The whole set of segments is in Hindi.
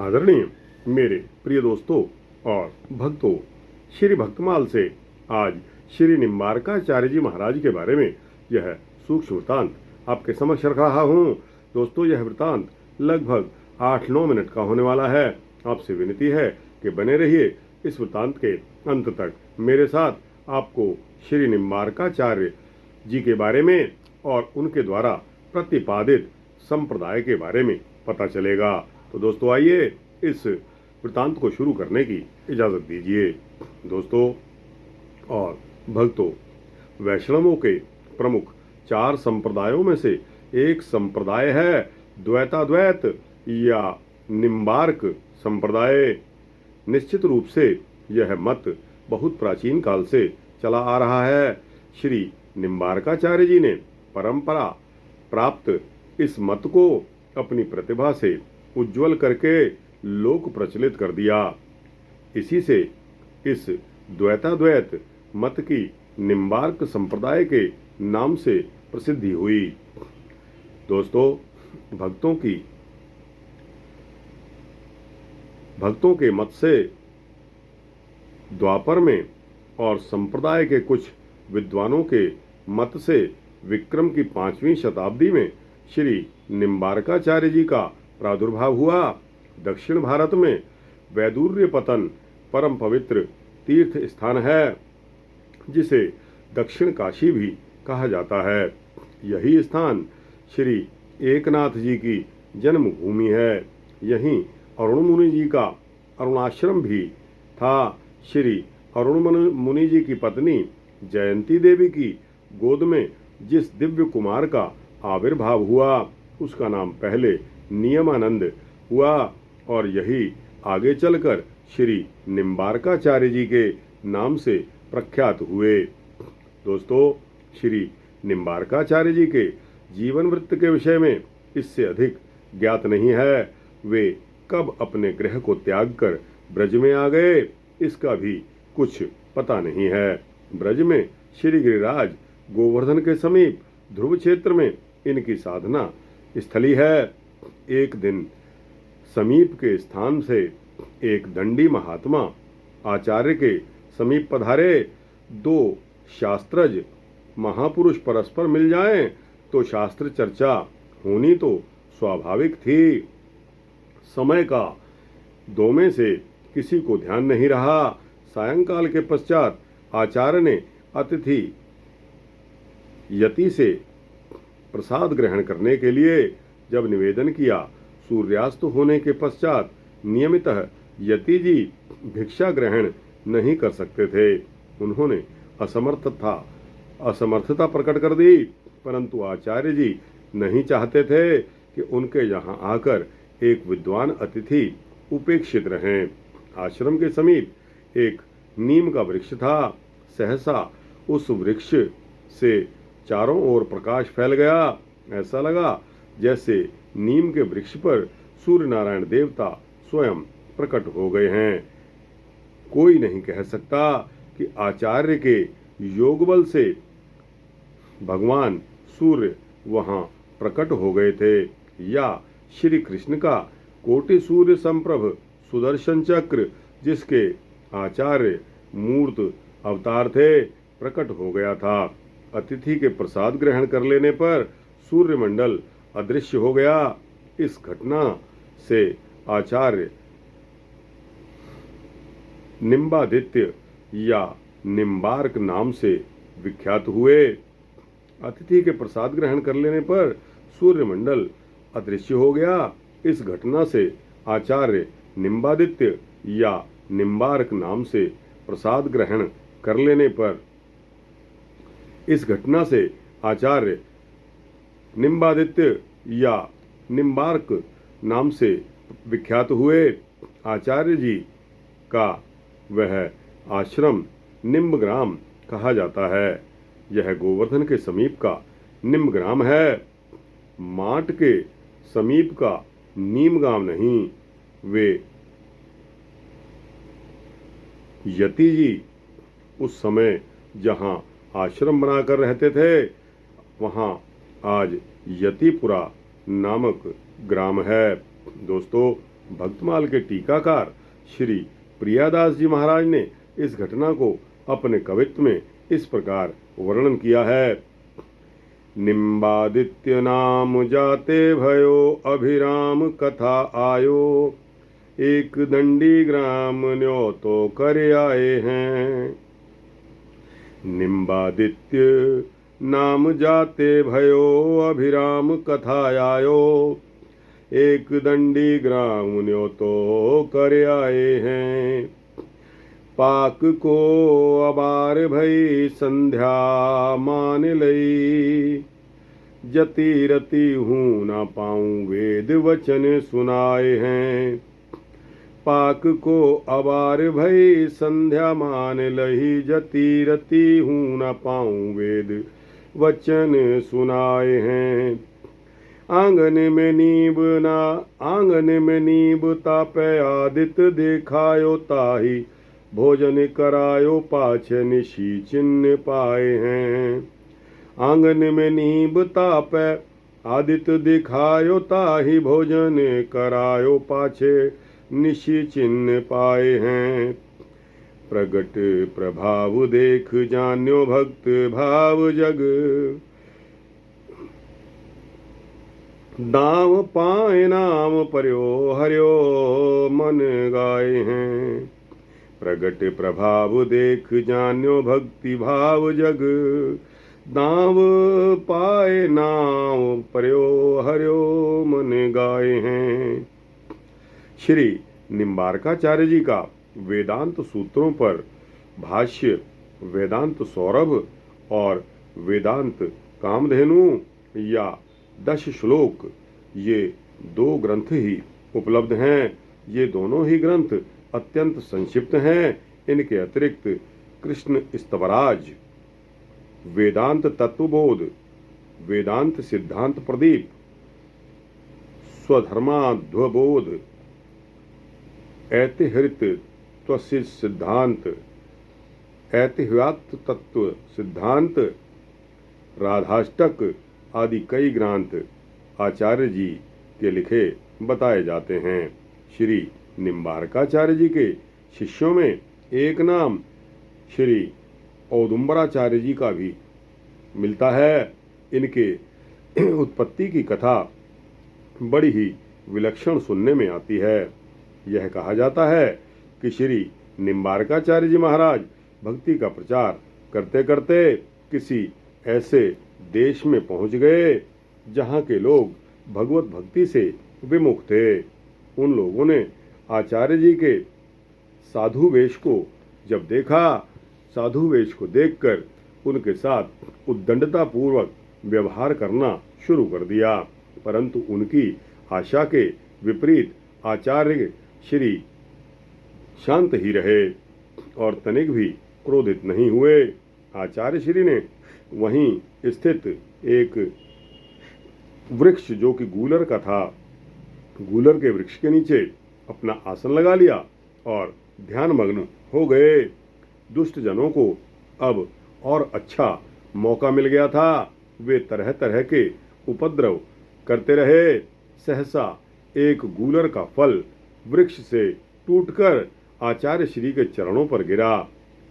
आदरणीय मेरे प्रिय दोस्तों और भक्तों, श्री भक्तमाल से आज श्री निम्बारकाचार्य जी महाराज के बारे में यह सूक्ष्म वृतांत आपके समक्ष रख रहा हूँ। दोस्तों, यह वृतांत लगभग 8-9 मिनट का होने वाला है। आपसे विनती है कि बने रहिए इस वृतांत के अंत तक। मेरे साथ आपको श्री निम्बारकाचार्य जी के बारे में और उनके द्वारा प्रतिपादित संप्रदाय के बारे में पता चलेगा। तो दोस्तों, आइए इस वृतांत को शुरू करने की इजाज़त दीजिए। दोस्तों और भक्तों, वैष्णवों के प्रमुख 4 संप्रदायों में से एक संप्रदाय है द्वैताद्वैत या निम्बार्क संप्रदाय। निश्चित रूप से यह मत बहुत प्राचीन काल से चला आ रहा है। श्री निम्बारकाचार्य जी ने परंपरा प्राप्त इस मत को अपनी प्रतिभा से उज्जवल करके लोक प्रचलित कर दिया। इसी से इस द्वैताद्वैत मत की निम्बार्क संप्रदाय के नाम से प्रसिद्धि हुई। दोस्तों, भक्तों के मत से द्वापर में और संप्रदाय के कुछ विद्वानों के मत से विक्रम की 5वीं शताब्दी में श्री निम्बारकाचार्य जी का प्रादुर्भाव हुआ। दक्षिण भारत में वैदुर्य पतन परम पवित्र तीर्थ स्थान है, जिसे दक्षिण काशी भी कहा जाता है। यही स्थान श्री एकनाथ जी की जन्मभूमि है। यहीं अरुण मुनि जी का अरुणाश्रम भी था। श्री अरुण मुनि जी की पत्नी जयंती देवी की गोद में जिस दिव्य कुमार का आविर्भाव हुआ, उसका नाम पहले नियमानंद हुआ और यही आगे चलकर श्री निम्बारकाचार्य जी के नाम से प्रख्यात हुए। दोस्तों, श्री निम्बारकाचार्य जी के जीवन वृत्त के विषय में इससे अधिक ज्ञात नहीं है। वे कब अपने गृह को त्याग कर ब्रज में आ गए, इसका भी कुछ पता नहीं है। ब्रज में श्री गिरिराज गोवर्धन के समीप ध्रुव क्षेत्र में इनकी साधना स्थली है। एक दिन समीप के स्थान से एक दंडी महात्मा आचार्य के समीप पधारे। 2 शास्त्रज महापुरुष परस्पर मिल जाएं तो शास्त्र चर्चा होनी तो स्वाभाविक थी। समय का 2 में से किसी को ध्यान नहीं रहा। सायंकाल के पश्चात आचार्य ने अतिथि यति से प्रसाद ग्रहण करने के लिए जब निवेदन किया, सूर्यास्त होने के पश्चात नियमितः यति जी भिक्षा ग्रहण नहीं कर सकते थे। उन्होंने असमर्थता प्रकट कर दी, परंतु आचार्य जी नहीं चाहते थे कि उनके यहाँ आकर एक विद्वान अतिथि उपेक्षित रहें। आश्रम के समीप एक नीम का वृक्ष था। सहसा उस वृक्ष से चारों ओर प्रकाश फैल गया। ऐसा लगा जैसे नीम के वृक्ष पर सूर्य नारायण देवता स्वयं प्रकट हो गए हैं। कोई नहीं कह सकता कि आचार्य के योग बल से भगवान सूर्य वहां प्रकट हो गए थे या श्री कृष्ण का कोटि सूर्य संप्रभ सुदर्शन चक्र, जिसके आचार्य मूर्त अवतार थे, प्रकट हो गया था। अतिथि के प्रसाद ग्रहण कर लेने पर सूर्यमंडल अदृश्य हो गया। इस घटना से आचार्य निम्बादित्य या निम्बार्क नाम से विख्यात हुए। अतिथि के प्रसाद ग्रहण कर लेने पर सूर्यमंडल अदृश्य हो गया। इस घटना से आचार्य निम्बादित्य या निम्बार्क नाम से प्रसाद ग्रहण कर लेने पर इस घटना से आचार्य निम्बादित्य या निम्बार्क नाम से विख्यात हुए। आचार्य जी का वह आश्रम निम्बग्राम कहा जाता है। यह गोवर्धन के समीप का निम्बग्राम है, माट के समीप का नीमगांव नहीं। वे यति जी उस समय जहां आश्रम बनाकर रहते थे, वहां आज यतिपुरा नामक ग्राम है। दोस्तों, भक्तमाल के टीकाकार श्री प्रियादास जी महाराज ने इस घटना को अपने कवित्व में इस प्रकार वर्णन किया है। निम्बादित्य नाम जाते भयो अभिराम कथा आयो, एक दंडी ग्राम न्यो तो कर आए हैं। निम्बादित्य नाम जाते भयो अभिराम कथा आयो, एक दंडी ग्राम न्यो तो कर आए हैं। पाक को अबार भई संध्या मान लई, जति रति हूँ न पाऊँ वेद वचन सुनाए हैं। पाक को अबार भई संध्या मान लही, जति रति हूँ न पाऊँ वेद वचन सुनाए हैं। आंगन में नीब तापे आदित्य देखायो, ताही भोजन करायो पाछे निशी चिन्ह पाए हैं। आंगन में नीब तापे आदित्य दिखायो, ताही भोजन करायो पाछे निशी चिन्ह पाए हैं। प्रगट प्रभाव देख जान्यो भक्त भाव जग, दाम पाए नाम पर्यो हरियो मन गाए हैं। प्रगट प्रभाव देख जान्यो भक्ति भाव जग, दाम पाए नाम पर्यो हरियो मन गाए हैं। श्री निम्बारकाचार्य जी का वेदांत सूत्रों पर भाष्य वेदांत सौरभ और वेदांत कामधेनु या 10 श्लोक, ये 2 ग्रंथ ही उपलब्ध हैं। ये दोनों ही ग्रंथ अत्यंत संक्षिप्त हैं। इनके अतिरिक्त कृष्ण स्तवराज, वेदांत तत्वबोध, वेदांत सिद्धांत प्रदीप, स्वधर्माध्वबोध, ऐतिहृत सिद्धांत, ऐतिह्यात तत्व सिद्धांत, राधाष्टक आदि कई ग्रंथ आचार्य जी के लिखे बताए जाते हैं। श्री निम्बारकाचार्य जी के शिष्यों में एक नाम श्री औदुंबराचार्य जी का भी मिलता है। इनके उत्पत्ति की कथा बड़ी ही विलक्षण सुनने में आती है। यह कहा जाता है कि श्री निम्बारकाचार्य जी महाराज भक्ति का प्रचार करते करते किसी ऐसे देश में पहुंच गए जहां के लोग भगवत भक्ति से विमुख थे। उन लोगों ने आचार्य जी के साधु वेश को जब देखा, साधु वेश को देखकर उनके साथ उद्दंडता पूर्वक व्यवहार करना शुरू कर दिया, परंतु उनकी आशा के विपरीत आचार्य श्री शांत ही रहे और तनिक भी क्रोधित नहीं हुए। आचार्य श्री ने वहीं स्थित एक वृक्ष जो कि गूलर का था, गूलर के वृक्ष के नीचे अपना आसन लगा लिया और ध्यान मग्न हो गए। दुष्ट जनों को अब और अच्छा मौका मिल गया था। वे तरह तरह के उपद्रव करते रहे। सहसा एक गूलर का फल वृक्ष से टूटकर आचार्य श्री के चरणों पर गिरा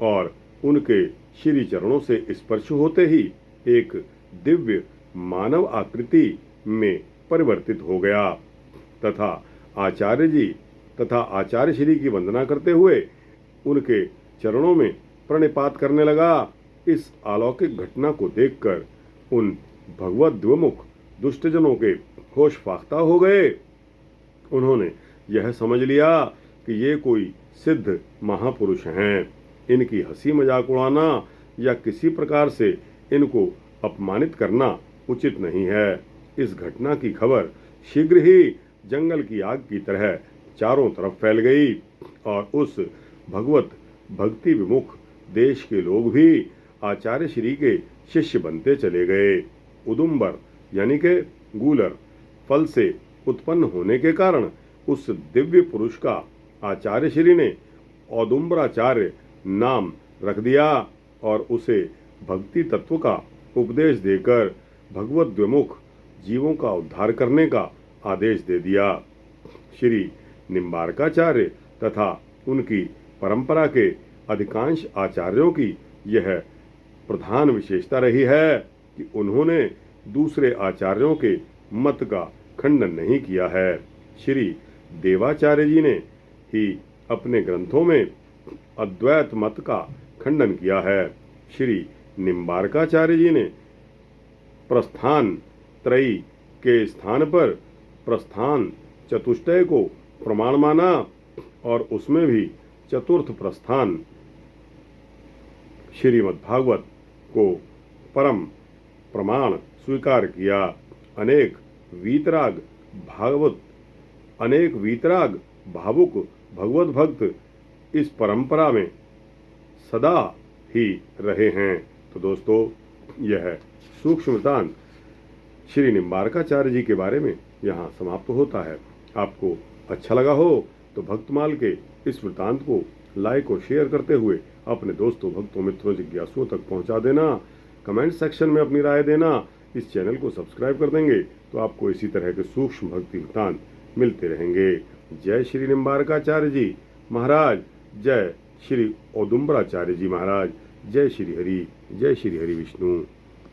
और उनके श्री चरणों से स्पर्श होते ही एक दिव्य मानव आकृति में परिवर्तित हो गया तथा आचार्य जी तथा आचार्य श्री की वंदना करते हुए उनके चरणों में प्रणिपात करने लगा। इस अलौकिक घटना को देखकर उन भगवत द्विमुख दुष्टजनों के होश फाख्ता हो गए। उन्होंने यह समझ लिया कि ये कोई सिद्ध महापुरुष हैं। इनकी हंसी मजाक उड़ाना या किसी प्रकार से इनको अपमानित करना उचित नहीं है। इस घटना की खबर शीघ्र ही जंगल की आग की तरह चारों तरफ फैल गई और उस भगवत भक्ति विमुख देश के लोग भी आचार्य श्री के शिष्य बनते चले गए। उदुम्बर यानी के गूलर फल से उत्पन्न होने के कारण उस दिव्य पुरुष का आचार्य श्री ने औदुम्बराचार्य नाम रख दिया और उसे भक्ति तत्व का उपदेश देकर भगवत द्विमुख जीवों का उद्धार करने का आदेश दे दिया। श्री निम्बार्काचार्य तथा उनकी परंपरा के अधिकांश आचार्यों की यह प्रधान विशेषता रही है कि उन्होंने दूसरे आचार्यों के मत का खंडन नहीं किया है। श्री देवाचार्य जी ने ही अपने ग्रंथों में अद्वैत मत का खंडन किया है। श्री निम्बार्काचार्य जी ने प्रस्थान त्रयी के स्थान पर प्रस्थान चतुष्टय को प्रमाण माना और उसमें भी चतुर्थ प्रस्थान श्रीमद्भागवत को परम प्रमाण स्वीकार किया। अनेक वीतराग भावुक भगवत भक्त इस परंपरा में सदा ही रहे हैं। तो दोस्तों, यह सूक्ष्म वृत्तांत श्री निम्बार्काचार्य जी के बारे में यहाँ समाप्त होता है। आपको अच्छा लगा हो तो भक्तमाल के इस वृत्तांत को लाइक और शेयर करते हुए अपने दोस्तों, भक्तों, मित्रों, जिज्ञासुओं तक पहुंचा देना। कमेंट सेक्शन में अपनी राय देना। इस चैनल को सब्सक्राइब कर देंगे तो आपको इसी तरह के सूक्ष्म भक्ति वृत्तांत मिलते रहेंगे। जय श्री निम्बार्काचार्य जी महाराज, जय श्री औदुंबराचार्य जी महाराज, जय श्री हरि विष्णु।